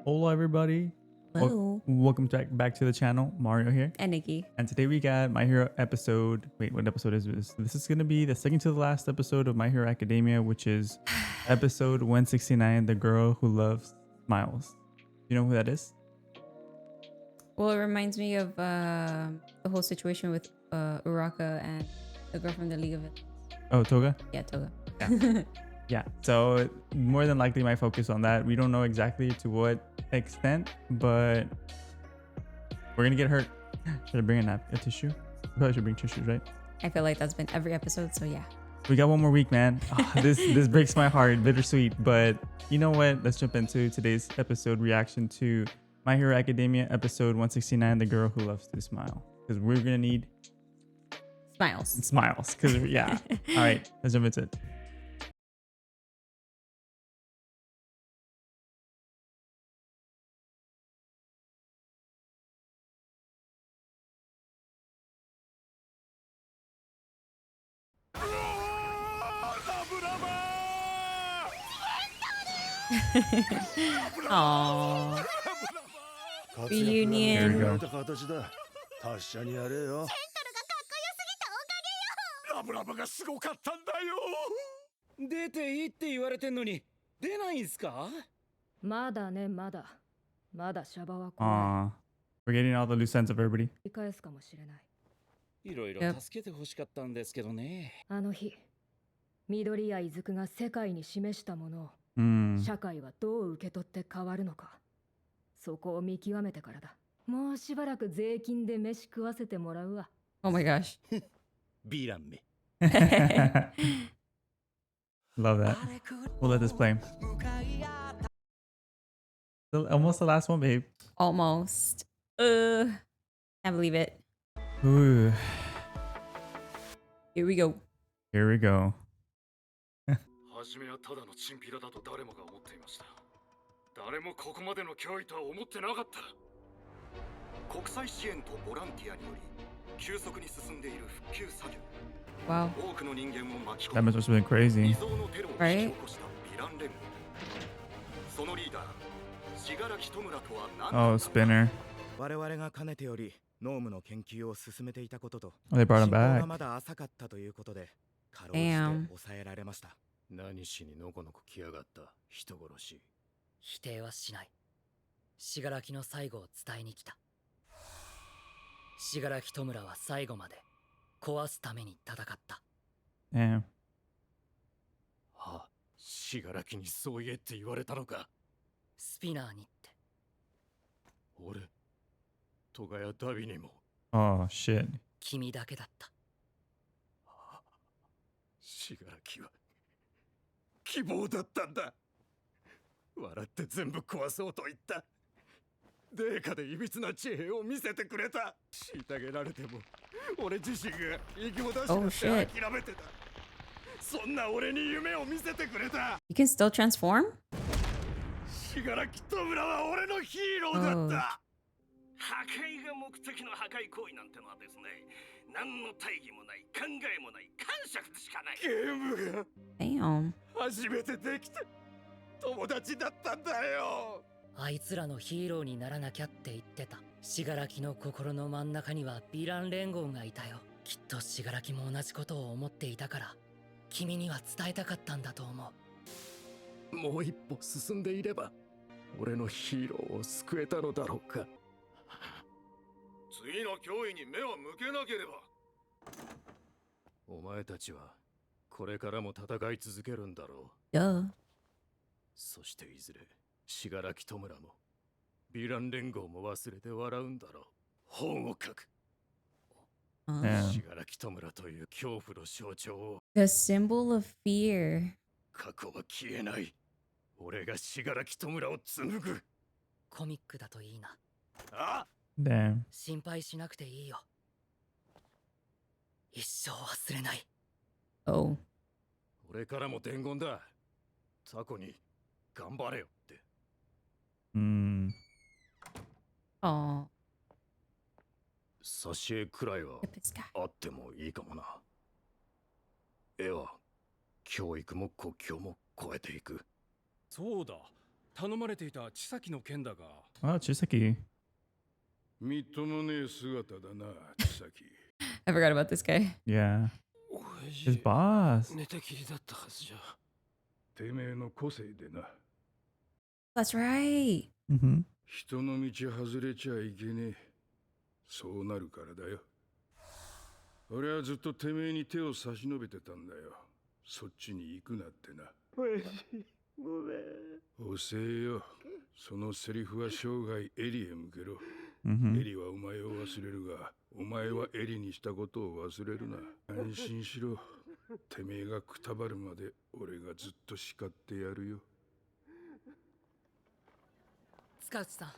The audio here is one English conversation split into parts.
Hello everybody. Hello. Welcome back to the channel. Mario here. And Nikki. And today we got My Hero episode. Wait, what episode is this? This is going to be the second to the last episode of My Hero Academia, which is episode 169, The Girl Who Loves Smiles. You know who that is? Well, it reminds me of the whole situation with Uraka and the girl from the League of It. Oh, Toga? Yeah, Toga. Yeah. Yeah, so more than likely might focus on that. We don't know exactly to what extent, but we're gonna get hurt. Should I bring a tissue? Probably should bring tissues, right? I feel like that's been every episode, so yeah. We got one more week, man. Oh, this breaks my heart, bittersweet. But you know what? Let's jump into today's episode reaction to My Hero Academia episode 169, The Girl Who Loves to Smile. Because we're gonna need smiles. Because yeah. All right, let's jump into it. Aww. Reunion. Here we go. Aw. We're getting all the loose ends of everybody. いろいろ Yep. 助けてほしかったんですけどね。あの日、緑や出久が世界に示したものを Mm. 社会はどう受け取って変わるのか、そこを見極めてからだ。もうしばらく税金で飯食わせてもらうわ。 Oh my gosh. ビランメ。 Love that. We'll let this play. Almost the last one, babe. Almost. Can't believe it. Ooh. Here we go. Here we go. 初めはただのチンピラだと誰もが思っていました。誰もここまでの脅威とは思ってなかった。国際支援とボランティアにより急速に進んでいる復旧作業。 Wow. 多くの人間を巻き That 込 must have been crazy. 未曾有のテロを引き起こしたヴィラン連合。そのリーダー、信楽戸村とは何だったの Oh, か。 spinner. 我々がかねてよりノームの研究を進めていたことと Oh, they brought him 進行 back. がまだ浅かったということでかろうじて Damn. 抑えられました。何しにのこのこ来やがった人殺し。否定はしない。信楽の最後を伝えに来た。信楽戸村は最後まで壊すために戦った。 Damn. はあ、信楽にそう言えって言われたのか。スピナーにって。俺、トガやダビにも。 Oh, shit. 君だけだった。信楽は希望だったんだ。笑って全部壊そうと言った。デーカでいびつな地平を見せてくれた。虐げられても俺自身が息も出し Oh, な shit. って諦めてた。そんな俺に夢を見せてくれた。 You can still transform? 信楽戸村は俺のヒーローだった。破壊が目的の破壊行為なんてのはですね、何の大義もない、考えもない、感触しかない。ゲームが Damn. 初めてできた友達だったんだよ。あいつらのヒーローにならなきゃって言ってた。信楽の心の真ん中にはヴィラン連合がいたよ。きっと信楽も同じことを思っていたから、君には伝えたかったんだと思う。もう一歩進んでいれば俺のヒーローを救えたのだろうか。次の脅威に目を向けなければ。お前たちはこれからも戦い続けるんだろう。 Duh. そしていずれ信楽戸村もヴィラン連合も忘れて笑うんだろう。本を書く。 Damn. 信楽戸村という恐怖の象徴を。 The symbol of fear. 過去は消えない。俺が信楽戸村を紡ぐ。コミックだといいな。あ、 Damn. 心配しなくていいよ。一生忘れない。 Oh. 俺からも伝言だ。タコに頑張れよって。 Mm. Aw. 挿絵くらいは The Pisca. あってもいいかもな。絵は教育も国境も超えていく。そうだ。頼まれていた千崎の件だが。 Oh, Chisaki. みっともねえ姿だな、千崎。 I forgot about this guy. Yeah. 親 His 父 boss. 寝てきりだったはずじゃ。てめえの個性でな。 That's right. Mm-hmm. 人の道外れちゃいけねえ。そうなるからだよ。俺はずっとてめえに手を差し伸べてたんだよ。そっちに行くなってな。親父、ごめん。遅えよ。そのセリフは生涯エリへ向けろ。エ Mm-hmm. リはお前を忘れるが、お前はエリにしたことを忘れるな。安心しろ。てめえがくたばるまで俺がずっと叱ってやるよ。塚内さん、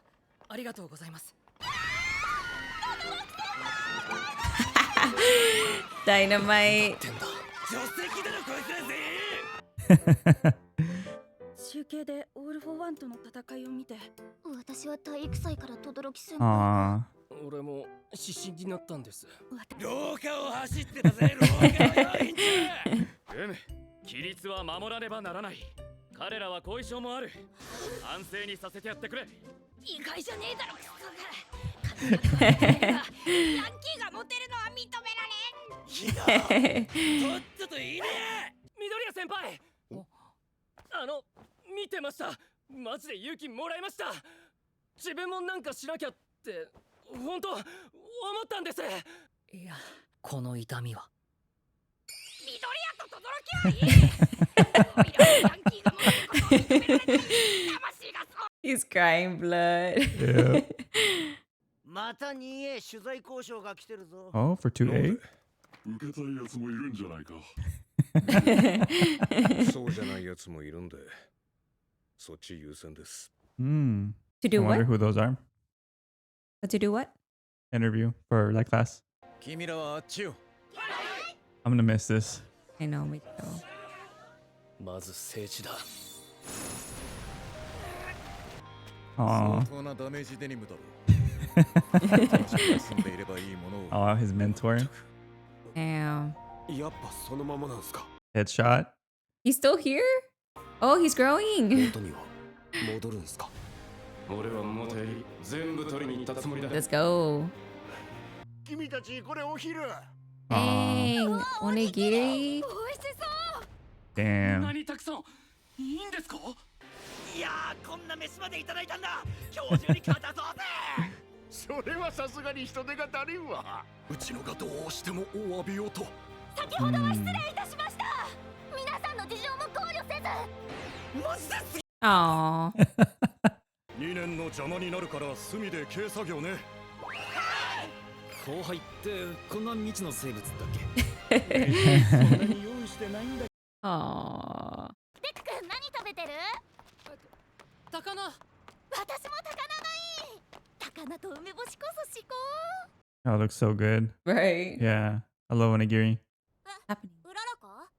ありがとうございます。 Dynamite. 女性だろこいつらぜ。集計でオール・フォー・ワンとの戦いを見て、私は体育祭から轟先 Aw. 俺も指針になったんです。廊下を走ってたぜ、廊下の要員じゃ。規律は守らねばならない。彼らは後遺症もある。安静にさせてやってくれ。意外じゃねえだろクソが。ヤンキーがモテるのは認められん。とっとといいね。緑谷先輩、見てました。マジで勇気もらいました。自分もなんかしなきゃって本当思ったんです。いや、この痛みは。緑谷と轟はいい。ヤンキーがモテることを認められない。魂がそう。 He's crying blood. Yeah. また 2A 取材交渉が来てるぞ。 Oh, for 2A? 受けたいやつもいるんじゃないか。そうじゃないやつもいるんで、そっち優先です。 Hmm. To I do wonder what? who those are. But to do what? Interview for that class. 君らはあっちよ。 I'm gonna miss this. I know, me too. まず聖地だ。 Aw. 相当なダメージデニムだろう。住んでいればいいものを。 Oh, his mentor. Damn. やっぱそのままなんすか。 Headshot. He's still here? Oh, he's growing. 元には戻るんすか。俺は元より全部取りに行ったつもりだ。 Let's go. 君たちこれお昼。 Dang. Onigiri. 美味しそう。 Damn. 何たくさんいいんですか。いやー、こんな飯までいただいたんだ。今日中に片そうぜ。それはさすがに人手が足りんわ。うちのがどうしてもお詫びをと。先ほどは失礼いたしました。皆さんの事情も考慮せず。マジです。 Aw. 2年の邪魔になるから隅で軽作業ね。後輩ってこんな未知の生物だっそんなに用意してないんだ。 Aw. デク君何食べてる？高菜。私も高菜がいい。高菜と梅干しこそ至高。 Oh, it looks so good. Right. Yeah. I love onigiri. Happening. うららか？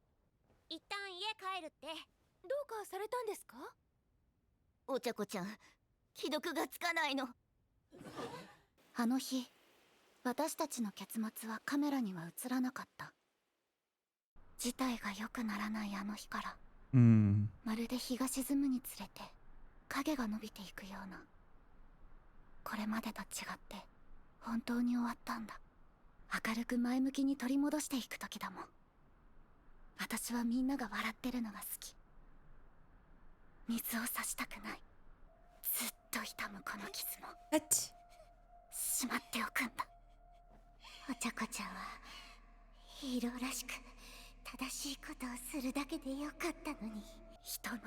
一旦家帰るって。どうかされたんですか？お茶子ちゃん、既読がつかないの。あの日、私たちの結末はカメラには映らなかった。事態が良くならないあの日から、 Hmm. まるで日が沈むにつれて影が伸びていくような。これまでと違って本当に終わったんだ。明るく前向きに取り戻していく時だもん。私はみんなが笑ってるのが好き。水を差したくない。ずっと痛むこの傷も What? しまっておくんだ。お茶子ちゃんはヒーローらしく正しいことをするだけでよかったのに。人の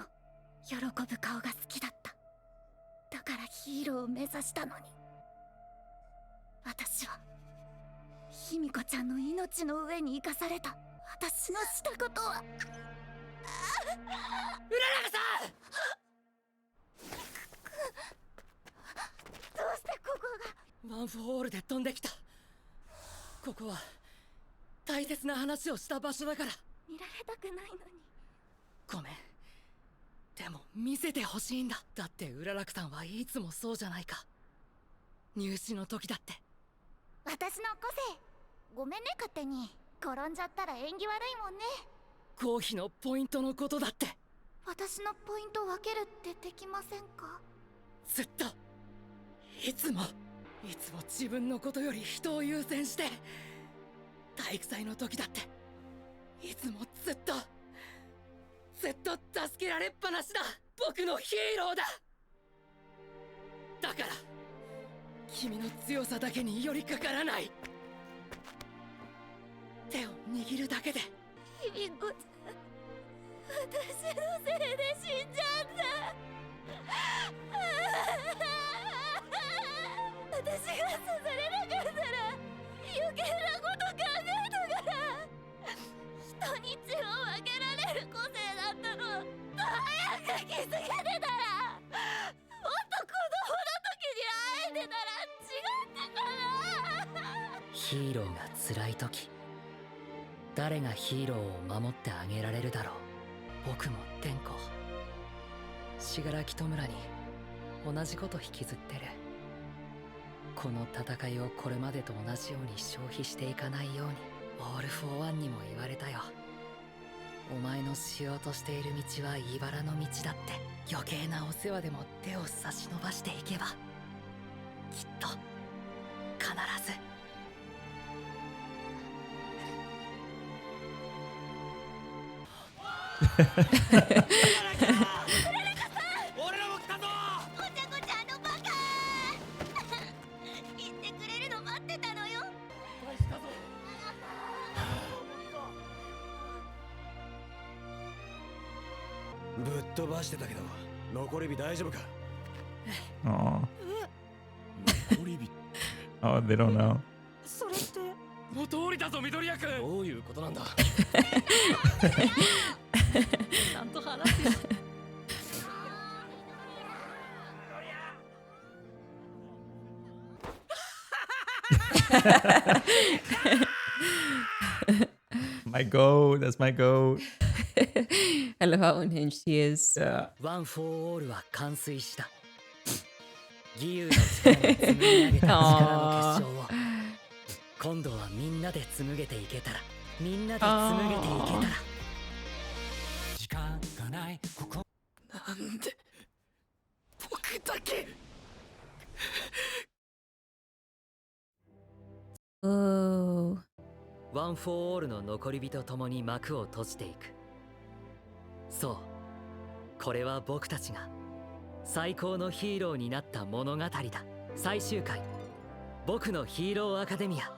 喜ぶ顔が好きだった。だからヒーローを目指したのに。私は卑弥呼ちゃんの命の上に生かされた。私のしたことは。うららさん、どうしてここが。ワン・フォールで飛んできた。ここは大切な話をした場所だから。見られたくないのに。ごめん。でも見せてほしいんだ。だってうららくさんはいつもそうじゃないか。入試の時だって。私の個性。ごめんね、勝手に。転んじゃったら縁起悪いもんね。合否のポイントのことだって。私のポイント分けるってできませんか？ずっといつも自分のことより人を優先して、体育祭の時だっていつもずっと助けられっぱなしだ。僕のヒーローだ。だから君の強さだけに寄りかからない。手を握るだけで。ひみこちゃん、私のせいで死んじゃった。私が刺されなかったら余計なこと考えたから。人に血を分けられる個性だったの早く気づけてたら、もっと子供の時に会えてたら違ったかな。ヒーローが辛い時、誰がヒーローを守ってあげられるだろう。僕も天子、信楽戸村に同じこと引きずってる。この戦いをこれまでと同じように消費していかないように、オール・フォー・ワンにも言われたよ。お前のしようとしている道は茨の道だって。余計なお世話でも手を差し伸ばしていけば、きっと必ず。俺らも来たぞ。ごちゃごちゃのバカ言ってくれるの待ってたのよ。ぶっ飛ばしてたけど残り火大丈夫か？ Aw. 残り火 Oh, they don't know. それって元降りたぞ緑谷君。どういうことなんだ。ちゃんと話すよ。My goat. That's my goat. I love how unhinged he is. Yeah. ワン・フォー・オールは完遂した。義勇の力を紡ぎ上げた力の結晶を今度はみんなで紡げていけたら、みんなで紡げていけたら。時間がないここ。なんで僕だけ。 Oh. ワン・フォー・オールの残り火と共に幕を閉じていく。そう、これは僕たちが最高のヒーローになった物語だ。最終回、僕のヒーローアカデミア。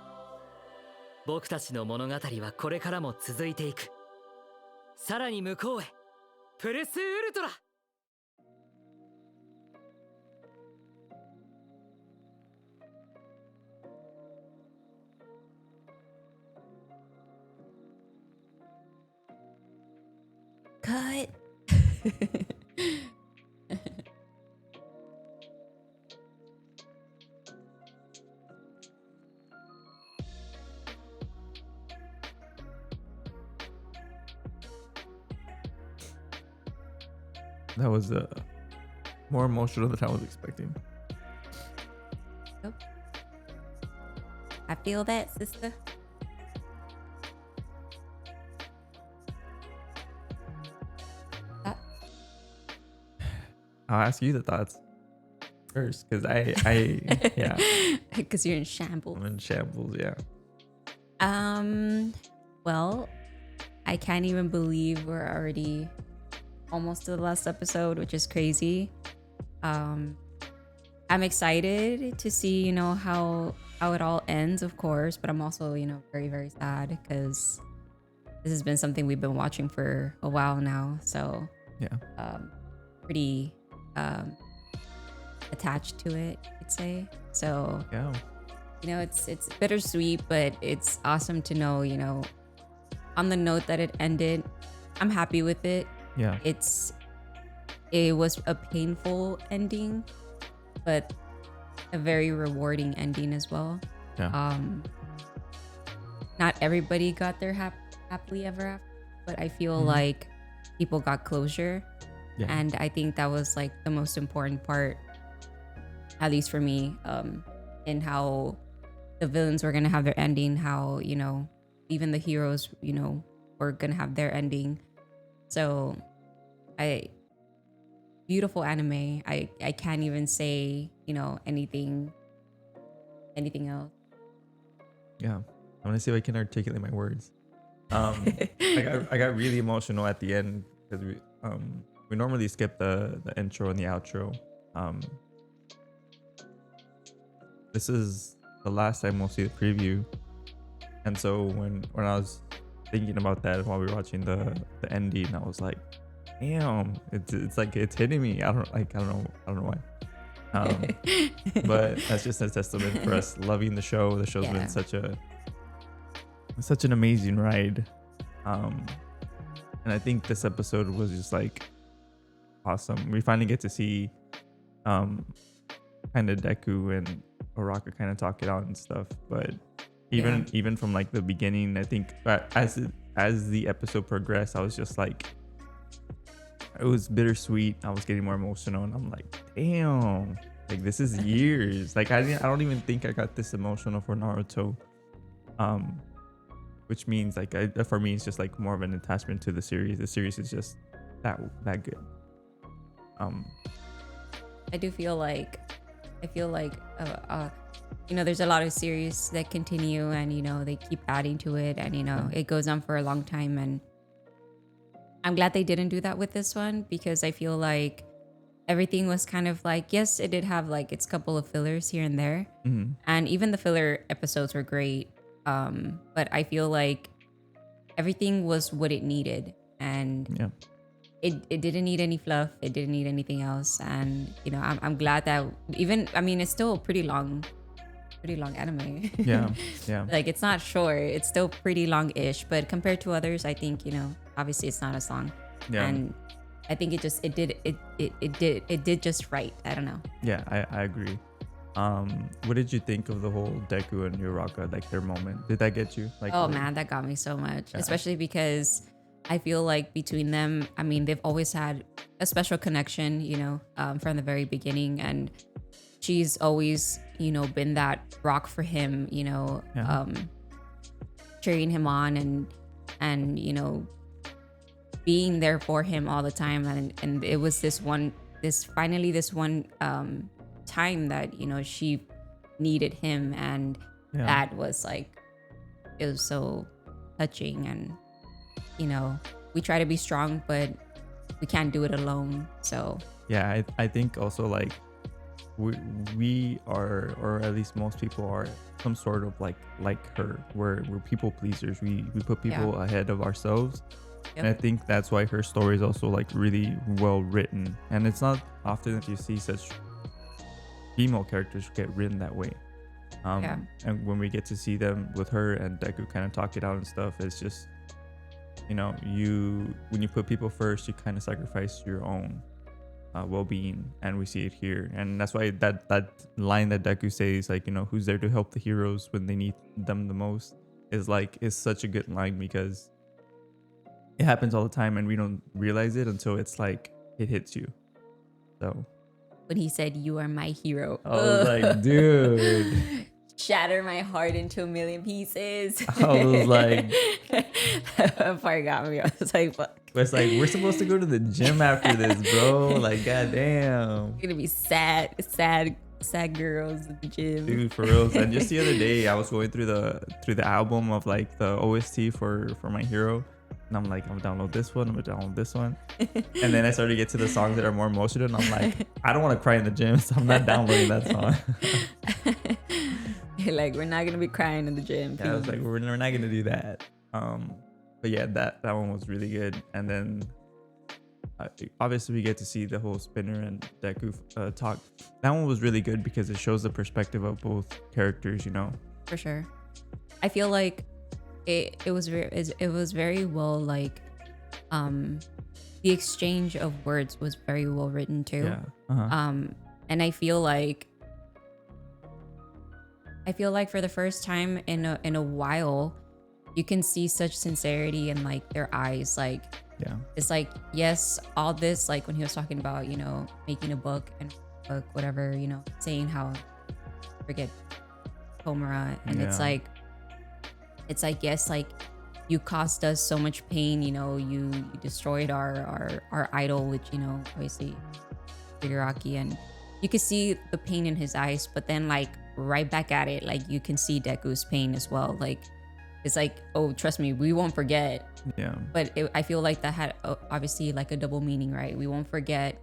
僕たちの物語はこれからも続いていく。さらに向こうへ、プレスウルトラ。Cut. That was more emotional than I was expecting. Yep. I feel that, sister. I'll ask you the thoughts first, because I yeah, Because you're in shambles. I'm in shambles. Yeah. Well, I can't even believe we're already almost to the last episode, which is crazy. I'm excited to see, you know, how it all ends, of course, but I'm also, you know, very, very sad because this has been something we've been watching for a while now. So Yeah. Pretty attached to it, I'd say. So Yeah. you know, it's bittersweet, but it's awesome to know, you know, on the note that it ended, I'm happy with it. Yeah. It was a painful ending, but a very rewarding ending as well. Yeah. Not everybody got their happily ever after, but I feel like people got closure. Yeah. And I think that was like the most important part, at least for me, in how the villains were gonna have their ending, how, you know, even the heroes, you know, were gonna have their ending. So I beautiful anime. I can't even say, you know, anything else. Yeah, I'm gonna see if I can articulate my words. I got really emotional at the end because we normally skip the intro and the outro. This is the last time we'll see the preview, and so when I was thinking about that while we were watching the ending, I was like, damn, it's like it's hitting me. I don't know why. But that's just a testament for us loving the show. The show's been such an amazing ride. And I think this episode was just like awesome. We finally get to see kind of Deku and Uraka kind of talk it out and stuff. But even from like the beginning, I think as the episode progressed, I was just like, it was bittersweet. I was getting more emotional, and I'm like, damn, like this is years. Like I don't even think I got this emotional for Naruto. Which means like for me, it's just like more of an attachment to the series. The series is just that good. I feel like you know, there's a lot of series that continue, and you know, they keep adding to it, and you know, it goes on for a long time, and I'm glad they didn't do that with this one, because I feel like everything was kind of like, yes, it did have like its couple of fillers here and there, and even the filler episodes were great, but I feel like everything was what it needed, and it didn't need any fluff, it didn't need anything else. And you know, I'm glad that even, I mean, it's still a pretty long anime. yeah like it's not short, it's still pretty long-ish, but compared to others, I think, you know, obviously it's not as long. And I think it did just right. I don't know. I agree. What did you think of the whole Deku and Uraka, like their moment? Did that get you? Like, oh man, that got me so much, especially because I feel like between them, I mean, they've always had a special connection, you know, from the very beginning, and she's always, you know, been that rock for him, you know, cheering him on and you know, being there for him all the time. And it was this one time that, you know, she needed him, and that was like, it was so touching. And you know, we try to be strong, but we can't do it alone. So I think also like we are, or at least most people are, some sort of like her, where we're people pleasers. We put people ahead of ourselves. And I think that's why her story is also like really well written. And it's not often that you see such female characters get written that way. And when we get to see them with her and Deku kind of talk it out and stuff, it's just, you know, when you put people first, you kind of sacrifice your own well-being, and we see it here. And that's why that line that Deku says, like, you know, who's there to help the heroes when they need them the most, is such a good line, because it happens all the time and we don't realize it until it's like it hits you. So when he said, "You are my hero," I was like, dude, shatter my heart into a million pieces. I was like, that part got me. I was like, fuck. But it's like, we're supposed to go to the gym after this, bro. Like, goddamn. We're gonna be sad girls at the gym. Dude, for real. And just the other day, I was going through the album of like the OST for My Hero. And I'm like, I'm gonna download this one, I'm gonna download this one. And then I started to get to the songs that are more emotional. And I'm like, I don't want to cry in the gym, so I'm not downloading that song. You're like, we're not gonna be crying in the gym. Yeah, I was like, we're not gonna do that. But yeah, that one was really good. And then obviously we get to see the whole Spinner and Deku talk. That one was really good because it shows the perspective of both characters, you know. For sure. I feel like it was very well, like the exchange of words was very well written too. And I feel like for the first time in a while, you can see such sincerity in like their eyes. Like, it's like, yes, all this, like when he was talking about, you know, making a book and whatever, you know, saying how, forget Tomura, and it's like, yes, like you caused us so much pain. You know, you destroyed our idol, which, you know, obviously Shigaraki, and you could see the pain in his eyes, but then like right back at it, like you can see Deku's pain as well. Like it's like, oh, trust me, we won't forget. Yeah. But I feel like that had obviously like a double meaning, right? We won't forget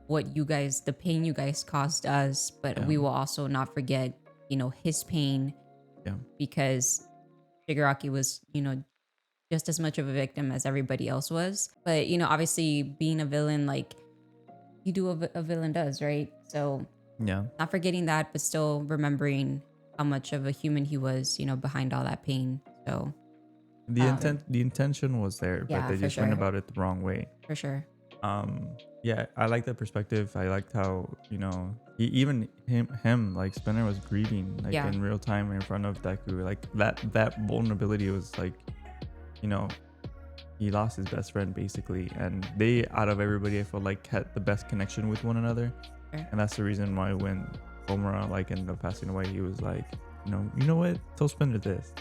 what you guys, the pain you guys caused us, but we will also not forget, you know, his pain. Yeah. Because Shigaraki was, you know, just as much of a victim as everybody else was. But, you know, obviously being a villain, like you do what a villain does, right? So Yeah. not forgetting that, but still remembering how much of a human he was, you know, behind all that pain. So the intention was there, Yeah, but they for just went sure. about it the wrong way. For sure. Yeah, I like that perspective. I liked how, you know, even him like Spinner was grieving like Yeah. in real time in front of Deku. Like that vulnerability was like, you know, he lost his best friend basically, and they, out of everybody, I felt like had the best connection with one another. Sure. And that's the reason why when Homura like ended up passing away, he was like, you know what, tell Spinner this.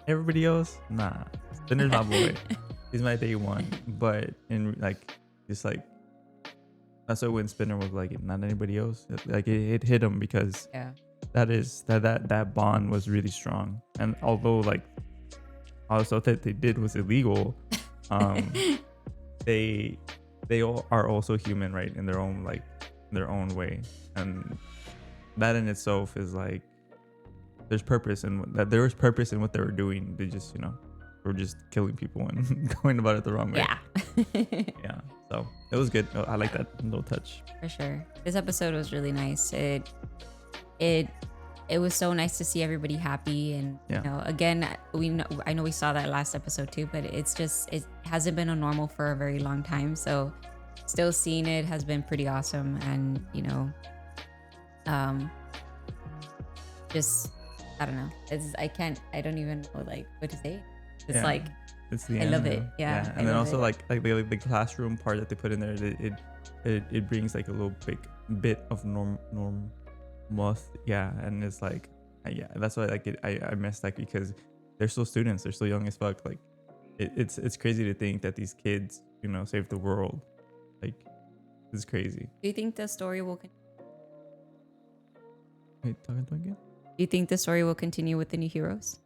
Everybody else, nah, Spinner's my boy. He's my day one. But in like, just like, that's why when Spinner was like, not anybody else, like it hit him, because that bond was really strong. And although like all the stuff that they did was illegal, they all are also human, right, in their own way. And that in itself is like, there's purpose in that. There was purpose in what they were doing. They just, you know, were just killing people and going about it the wrong way. Yeah. So it was good. I like that little touch. For sure. This episode was really nice. It was so nice to see everybody happy, and you know, again, I know we saw that last episode too, but it hasn't been a normal for a very long time. So still seeing it has been pretty awesome. And you know, just, I don't know. I don't even know like what to say. It's like, it's the I end, love though. it. Yeah. And then also like the classroom part that they put in there, it brings like a little bit of norm. Yeah, and it's like, yeah, that's why like I miss that, because they're still students, they're still young as fuck. Like it's crazy to think that these kids, you know, saved the world. Like, it's crazy. Do you think the story will Wait, talking to again? Do you think the story will continue with the new heroes?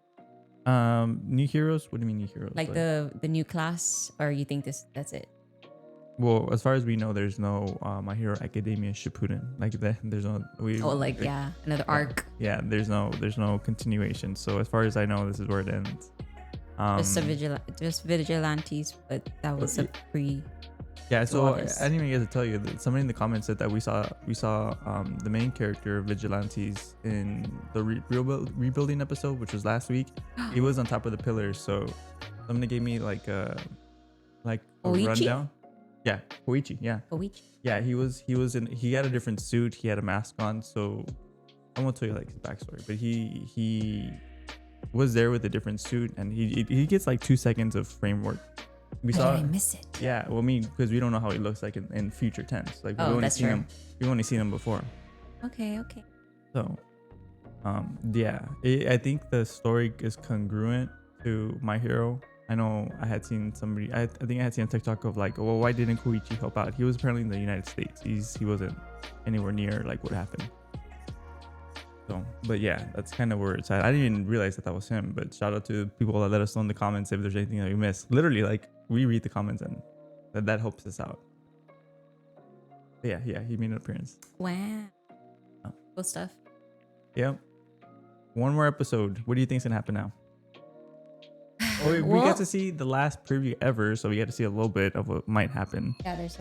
New heroes? What do you mean new heroes? Like the new class, or you think that's it? Well, as far as we know, there's no My Hero Academia Shippuden. Like there's no another arc. Yeah, there's no continuation. So as far as I know, this is where it ends. Just vigilantes, but that was a pre. Yeah, so I didn't even get to tell you that somebody in the comments said that we saw the main character of Vigilantes in the rebuilding episode, which was last week. He was on top of the pillars, so somebody gave me like a rundown. Yeah, Koichi. Yeah. Koichi. Yeah, he had a different suit. He had a mask on, so I won't tell you like his backstory, but he was there with a different suit, and he gets like 2 seconds of framework. Did I miss it? Yeah, well, I mean, because we don't know how he looks like in future tense. Like we've only seen him before. Okay. So, yeah, I think the story is congruent to My Hero. I know I had seen somebody. I think I had seen a TikTok of like, well, why didn't Koichi help out? He was apparently in the United States. He wasn't anywhere near like what happened. So, but yeah, that's kind of where it's at. I didn't even realize that was him. But shout out to people that let us know in the comments if there's anything that we missed. Literally, like, we read the comments, and that helps us out. But yeah, he made an appearance. Wow. Cool stuff. Yep. One more episode. What do you think's gonna happen now? We get to see the last preview ever, so we get to see a little bit of what might happen. Yeah, there's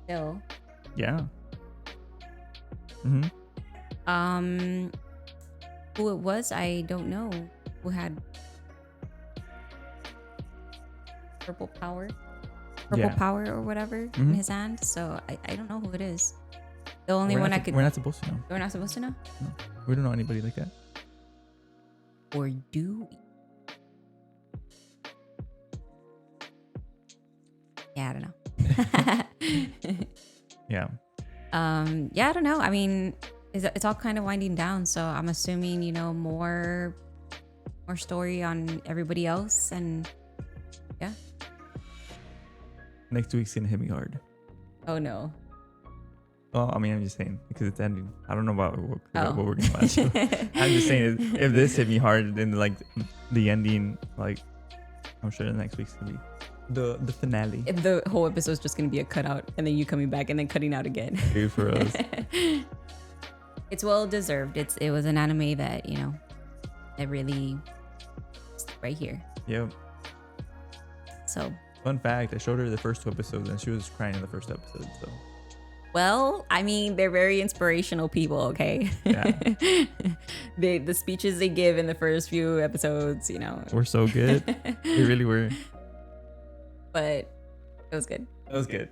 still. Yeah. Who it was, I don't know. Who had purple power or whatever in his hand. So I don't know who it is. The only one I could. We're not supposed to know. We're not supposed to know. No, we don't know anybody like that. Or do we? Yeah, I don't know. Yeah. Yeah, I don't know. I mean, it's all kind of winding down, so I'm assuming, you know, more more story on everybody else, and yeah. Next week's gonna hit me hard. Oh no. Well, I mean, I'm just saying because it's ending. I don't know about what Oh. we're gonna watch. I'm just saying if this hit me hard, then like the ending, like I'm sure the next week's gonna be the finale. The whole episode's just gonna be a cutout, and then you coming back and then cutting out again. Good for us. It's well deserved. It was an anime that, you know, that really right here. Yep. So Fun fact: I showed her the first 2 episodes, and she was crying in the first episode. So. well, I mean, they're very inspirational people, okay? Yeah. The speeches they give in the first few episodes, you know. We're so good. They really were. But it was good. That was good.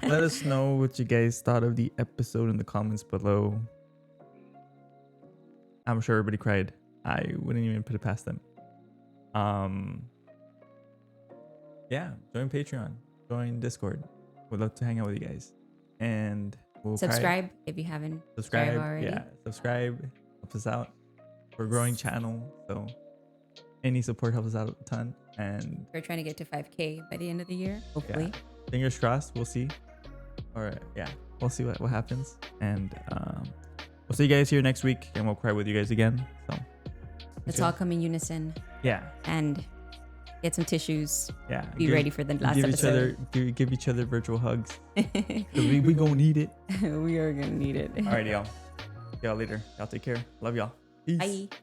Let us know what you guys thought of the episode in the comments below. I'm sure everybody cried. I wouldn't even put it past them. Yeah, join Patreon, join Discord. We'd love to hang out with you guys. And we'll Subscribe if you haven't subscribed already. Yeah, subscribe. Helps us out. We're a growing channel, so any support helps us out a ton. And We're trying to get to 5K by the end of the year, hopefully. yeah, fingers crossed. We'll see. Or yeah, we'll see what happens. And we'll see you guys here next week, and we'll cry with you guys again. So Let's all come in unison. Yeah. And get some tissues. Yeah. Be ready for the last episode. Give each other virtual hugs. we gonna need it. We are gonna need it. Alright, y'all. See y'all later. Y'all take care. Love y'all. Peace. Bye.